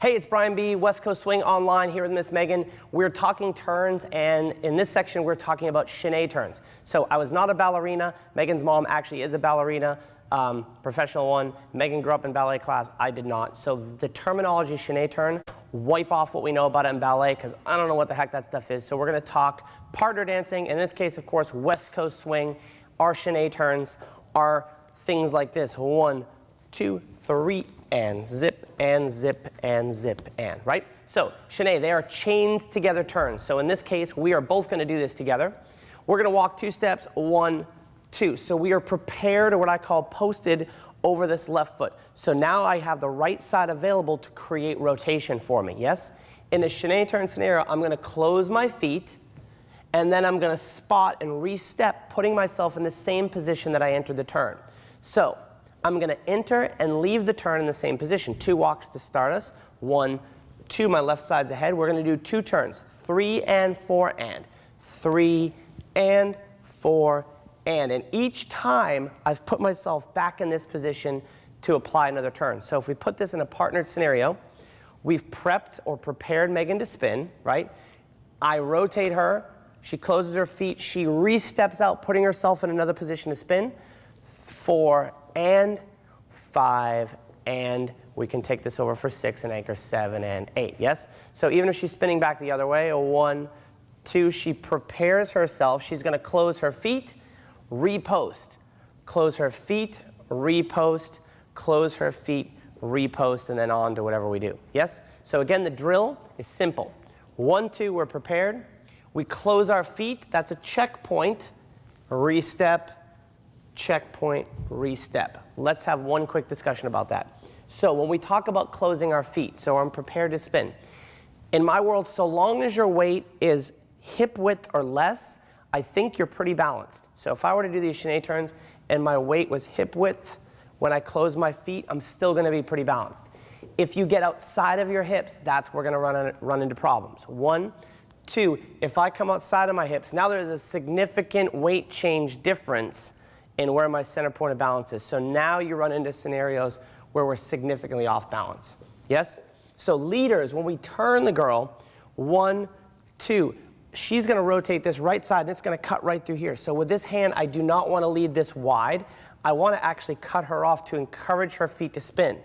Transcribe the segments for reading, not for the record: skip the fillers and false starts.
Hey, it's Brian B., West Coast Swing Online here with Miss Megan. We're talking turns, and in this section we're talking about chaine turns. So I was not a ballerina. Megan's mom actually is a ballerina, professional one. Megan grew up in ballet class. I did not. So the terminology chaine turn, wipe off what we know about it in ballet because I don't know what the heck that stuff is. So we're going to talk partner dancing. In this case, of course, West Coast Swing. Our chaine turns are things like this. 1, 2, 3, and zip, and zip, and zip, and, right? So, chaine, they are chained together turns. So in this case, we are both going to do this together. We're going to walk 2 steps, 1, 2. So we are prepared, or what I call posted, over this left foot. So now I have the right side available to create rotation for me, yes? In a chaine turn scenario, I'm going to close my feet, and then I'm going to spot and re-step, putting myself in the same position that I entered the turn. So, I'm going to enter and leave the turn in the same position. 2 walks to start us. 1, 2, my left side's ahead. We're going to do 2 turns. 3 and 4 and. 3 and 4 and. And each time I've put myself back in this position to apply another turn. So if we put this in a partnered scenario, we've prepped or prepared Megan to spin, right? I rotate her. She closes her feet. She re-steps out, putting herself in another position to spin. 4 and 5 and. We can take this over for 6 and anchor 7 and 8, yes? So even if she's spinning back the other way, 1, 2, she prepares herself. She's going to close her feet, repost. Close her feet, repost, close her feet, repost, and then on to whatever we do, yes? So again, the drill is simple. 1, 2, we're prepared. We close our feet. That's a checkpoint. Re-step, checkpoint, re-step. Let's have one quick discussion about that. So when we talk about closing our feet, so I'm prepared to spin. In my world, so long as your weight is hip width or less, I think you're pretty balanced. So if I were to do these chaine turns and my weight was hip width, when I close my feet, I'm still going to be pretty balanced. If you get outside of your hips, that's where we're going to run into problems. 1, 2, if I come outside of my hips, now there's a significant weight change difference in where my center point of balance is. So now you run into scenarios where we're significantly off balance. Yes? So leaders, when we turn the girl, 1, 2, she's going to rotate this right side and it's going to cut right through here. So with this hand, I do not want to lead this wide. I want to actually cut her off to encourage her feet to spin.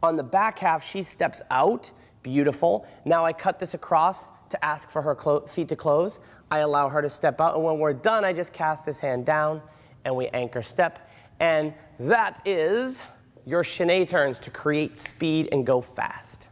On the back half, she steps out. Beautiful. Now I cut this across to ask for her feet to close. I allow her to step out, and when we're done, I just cast this hand down and we anchor step. And that is your chaine turns to create speed and go fast.